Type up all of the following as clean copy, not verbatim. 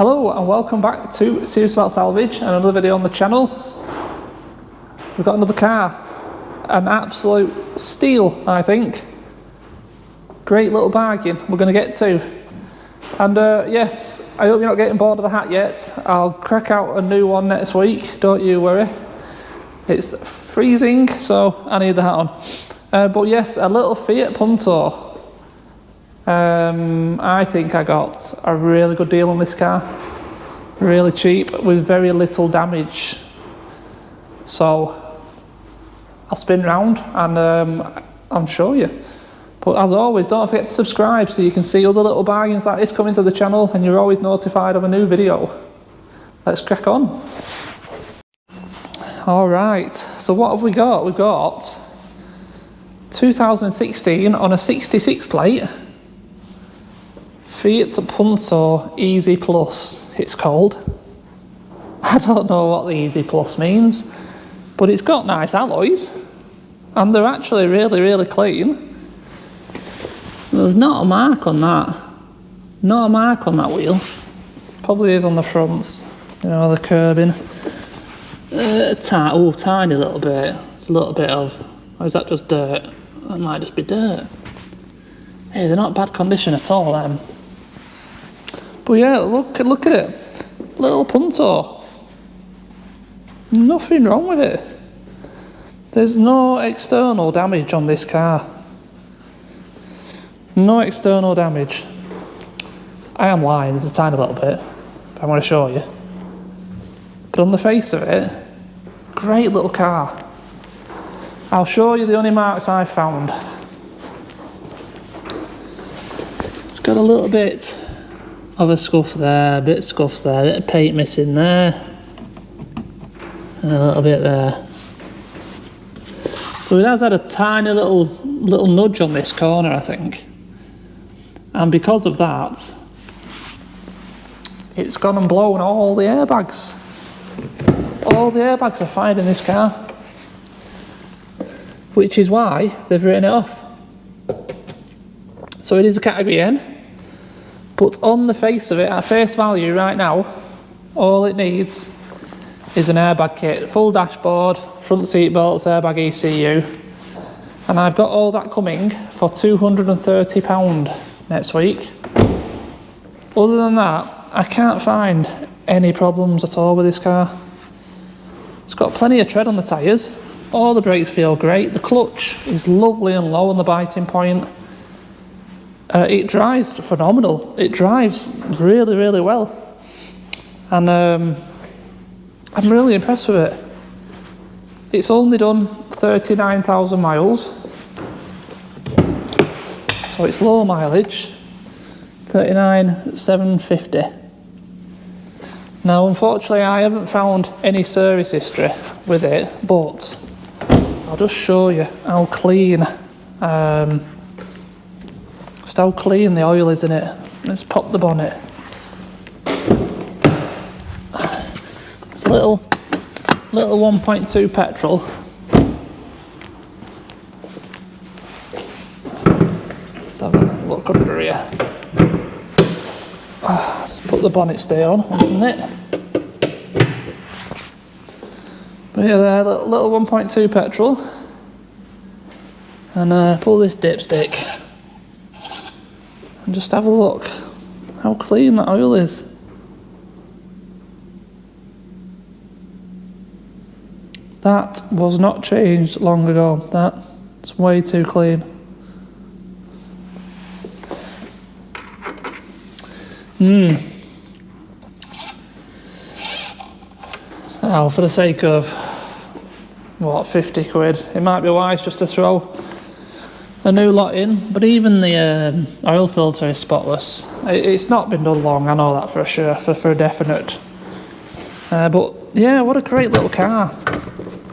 Hello and welcome back to Serious About Salvage and another video on the channel. We've got another car, an absolute steal I think. Great little bargain we're going to get to. And yes, I hope you're not getting bored of the hat yet. I'll crack out a new one next week, don't you worry. It's freezing so I need the hat on. But yes, a little Fiat Punto. I think I got a really good deal on this car, really cheap with very little damage. So I'll spin round and I'll show you. But as always, don't forget to subscribe so you can see other little bargains like this coming to the channel and you're always notified of a new video. Let's crack on. Alright, so what have we got? We've got 2016 on a 66 plate. Fiat Punto Easy Plus, it's called. I don't know what the Easy Plus means, but it's got nice alloys, and they're actually really clean. There's not a mark on that. Not a mark on that wheel. Probably is on the fronts, you know, the curbing. Tiny little bit. It's a little bit of, or is that just dirt? That might just be dirt. Hey, they're not bad condition at all, them. But yeah, look at it. Little Punto. Nothing wrong with it. There's no external damage on this car. No external damage. I am lying, there's a tiny little bit. But I'm going to show you. But on the face of it, great little car. I'll show you the only marks I found. It's got a little bit of a scuff there, a bit of scuff there, a bit of paint missing there, and a little bit there. So it has had a tiny little nudge on this corner, I think. And because of that, it's gone and blown all the airbags. All the airbags are fired in this car, which is why they've written it off. So it is a category N. But on the face of it, at face value right now, all it needs is an airbag kit, full dashboard, front seat belts, airbag ECU, and I've got all that coming for £230 next week. Other than that, I can't find any problems at all with this car. It's got plenty of tread on the tyres, all the brakes feel great, the clutch is lovely and low on the biting point. It drives phenomenal. It drives really well, and I'm really impressed with it. It's only done 39,000 miles, so it's low mileage, 39,750. Now, unfortunately, I haven't found any service history with it, but I'll just show you how clean. Just how clean the oil is in it. Let's pop the bonnet. It's a little 1.2 petrol. Let's have a look under here. Just put the bonnet stay on, wasn't it? But yeah, there, little 1.2 petrol. And pull this dipstick. And just have a look how clean that oil is. That was not changed long ago. That's way too clean. Now, for the sake of, what, 50 quid, it might be wise just to throw a new lot in, but even the oil filter is spotless. It's not been done long, I know that for sure, for a definite. But yeah, what a great little car.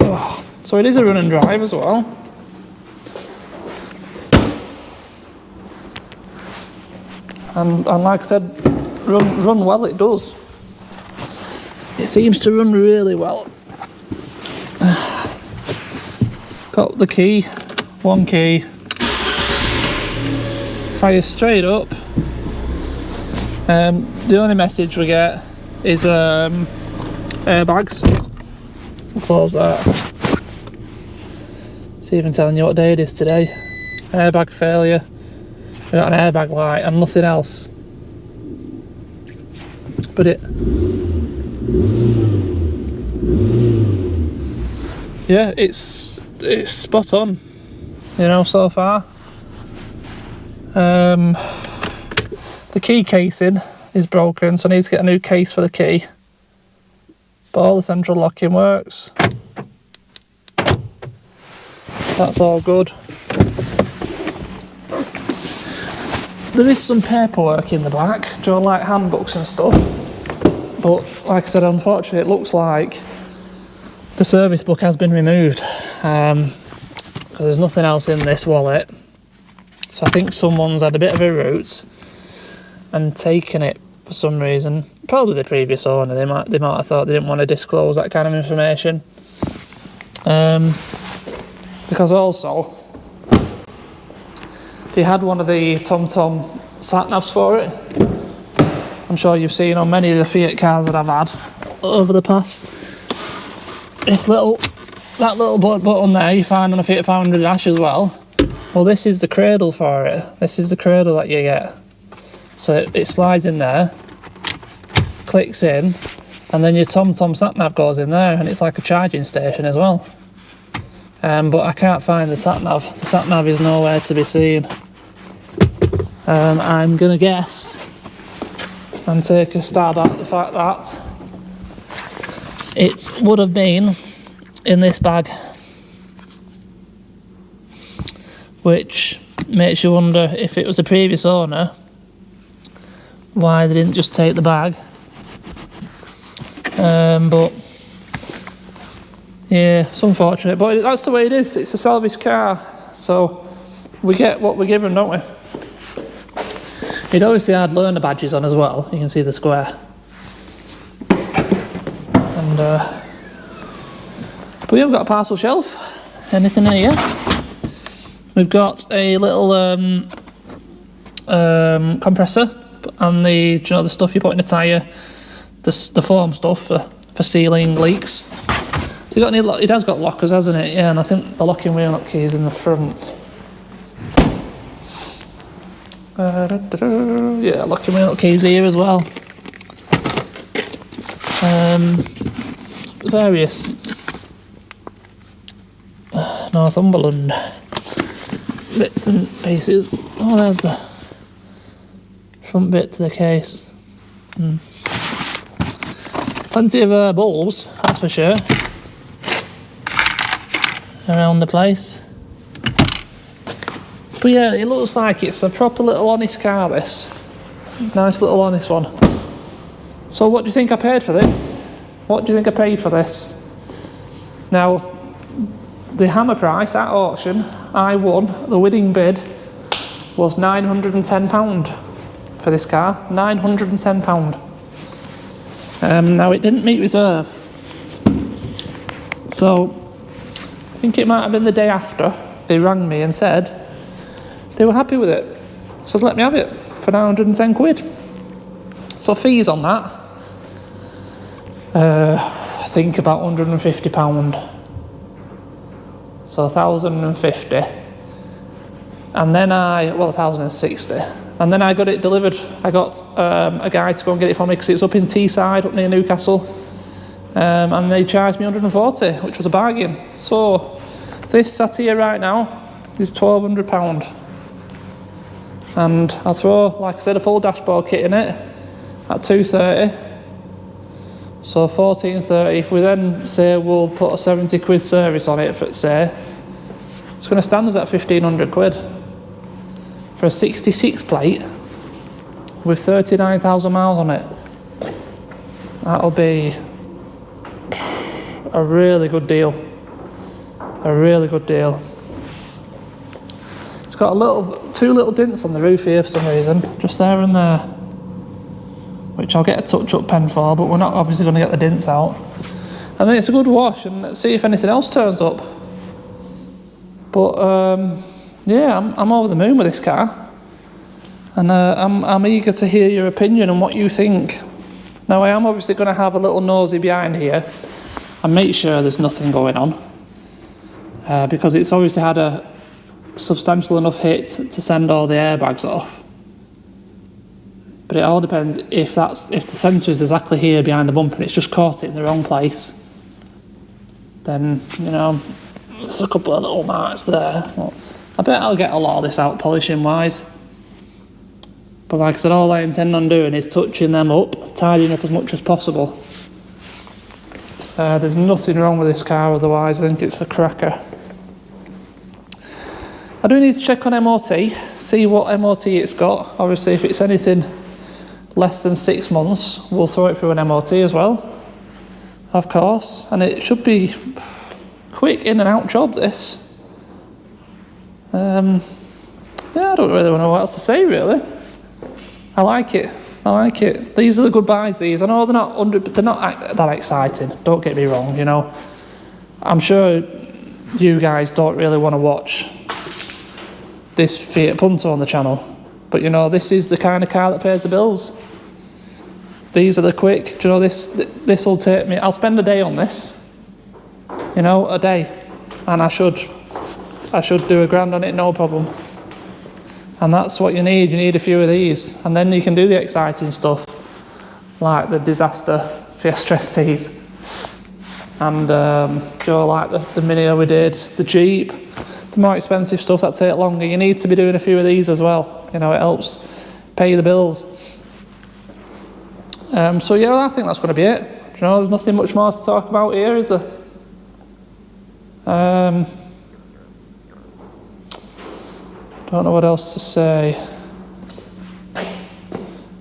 Oh, so it is a run and drive as well. And like I said, run well it does. It seems to run really well. Got the key, one key. Fire straight up. The only message we get is airbags. We'll close that. It's even telling you what day it is today. Airbag failure. We got an airbag light and nothing else. But yeah, it's spot on, you know, so far. The key casing is broken, so I need to get a new case for the key. But all the central locking works. That's all good. There is some paperwork in the back, like handbooks and stuff. But like I said, unfortunately, it looks like the service book has been removed. Because there's nothing else in this wallet. So I think someone's had a bit of a route and taken it for some reason. Probably the previous owner. They might have thought they didn't want to disclose that kind of information. Because also they had one of the TomTom sat navs for it. I'm sure you've seen on many of the Fiat cars that I've had over the past. That little button there you find on a Fiat 500 dash as well. Well, this is the cradle for it. This is the cradle that you get. So it slides in there, clicks in, and then your TomTom sat nav goes in there, and it's like a charging station as well. But I can't find the sat nav. The sat nav is nowhere to be seen. I'm gonna guess and take a stab at the fact that it would have been in this bag, which makes you wonder if it was the previous owner, why they didn't just take the bag. But yeah, it's unfortunate, but that's the way it is. It's a salvage car, so we get what we're given, don't we? It obviously had learner badges on as well. You can see the square. And but we've got a parcel shelf. Anything in here? We've got a little compressor and the stuff you put in the tyre, the foam stuff for sealing leaks. So it has got lockers, hasn't it? Yeah, and I think the locking wheel nut key is in the front. Yeah, locking wheel nut keys here as well. Various Northumberland bits and pieces. Oh, there's the front bit to the case. Plenty of bulbs, that's for sure, around the place. But yeah, it looks like it's a proper little honest car, this. Nice little honest one. So what do you think I paid for this? What do you think I paid for this? Now, the hammer price at auction, I won, the winning bid was £910 for this car. £910. Now, it didn't meet reserve. So, I think it might have been the day after, they rang me and said they were happy with it. So let me have it for £910. So fees on that, I think about £150. So 1,050. And then 1,060. And then I got it delivered. I got a guy to go and get it for me because it was up in Teesside, up near Newcastle. And they charged me 140, which was a bargain. So this sat here right now is £1,200. And I'll throw, like I said, a full dashboard kit in it at £230. So £1,430. If we then say we'll put a £70 service on it, for say, it's going to stand us at £1,500 for a 66 plate with 39,000 miles on it. That'll be a really good deal. A really good deal. It's got two little dents on the roof here for some reason, just there and there, which I'll get a touch-up pen for, but we're not obviously going to get the dents out. And then it's a good wash, and let's see if anything else turns up. But yeah, I'm over the moon with this car. And I'm eager to hear your opinion and what you think. Now, I am obviously going to have a little nosy behind here and make sure there's nothing going on, because it's obviously had a substantial enough hit to send all the airbags off. But it all depends if the sensor is exactly here behind the bumper and it's just caught it in the wrong place. Then, you know, there's a couple of little marks there. Well, I bet I'll get a lot of this out polishing wise. But like I said, all I intend on doing is touching them up, tidying up as much as possible. There's nothing wrong with this car otherwise. I think it's a cracker. I do need to check on MOT, see what MOT it's got. Obviously, if it's anything less than 6 months, we'll throw it through an MOT as well, of course. And it should be quick in and out job, this. Yeah, I don't really know what else to say, really. I like it. I like it. These are the good buys, these. I know they're not that exciting, don't get me wrong, you know. I'm sure you guys don't really want to watch this Fiat Punto on the channel. But, you know, this is the kind of car that pays the bills. These are the quick. Do you know, this will take me... I'll spend a day on this. You know, a day. And I should do £1,000 on it, no problem. And that's what you need. You need a few of these. And then you can do the exciting stuff, like the disaster Fiesta STs. And, you know, like the Mini we did, the Jeep. The more expensive stuff that take longer. You need to be doing a few of these as well. You know, it helps pay the bills. So yeah, I think that's going to be it. You know, there's nothing much more to talk about here, is there? Don't know what else to say.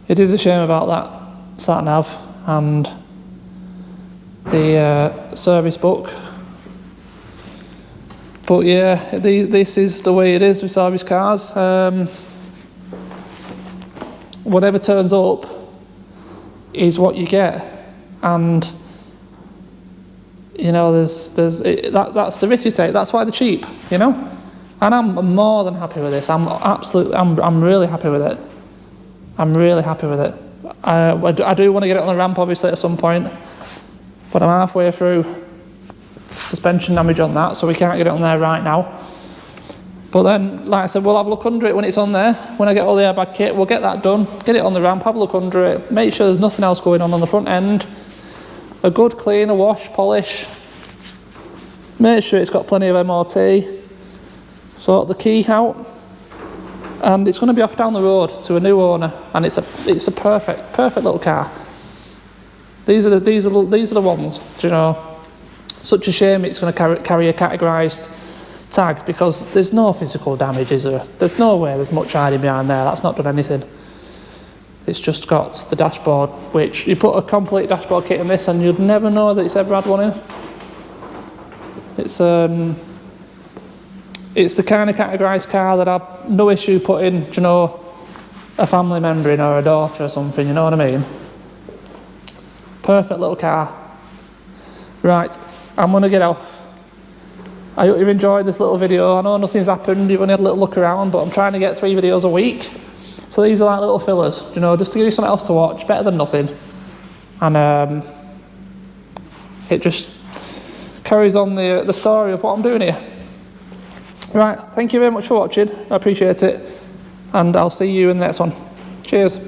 It is a shame about that sat nav and the service book. But yeah, this is the way it is with service cars. Whatever turns up is what you get, and you know that's the risk you take. That's why they're cheap, you know. And I'm more than happy with this. I'm really happy with it. I'm really happy with it. I do want to get it on the ramp, obviously, at some point, but I'm halfway through suspension damage on that, so we can't get it on there right now. But then, like I said, we'll have a look under it when it's on there. When I get all the airbag kit, we'll get that done, get it on the ramp, have a look under it, make sure there's nothing else going on the front end. A good clean, a wash, polish. Make sure it's got plenty of MOT. Sort the key out. And it's going to be off down the road to a new owner, and it's a perfect little car. These are the ones, do you know. Such a shame it's going to carry a categorised tag, because there's no physical damage, is there? There's no way there's much hiding behind there. That's not done anything. It's just got the dashboard, which you put a complete dashboard kit in this and you'd never know that it's ever had one in. It's the kind of categorised car that I've no issue putting, you know, a family member in, or a daughter or something, you know what I mean? Perfect little car. Right, I'm going to get off. I hope you've enjoyed this little video. I know nothing's happened, you've only had a little look around, but I'm trying to get 3 videos a week. So these are like little fillers, you know, just to give you something else to watch, better than nothing. And it just carries on the story of what I'm doing here. Right, thank you very much for watching, I appreciate it, and I'll see you in the next one. Cheers.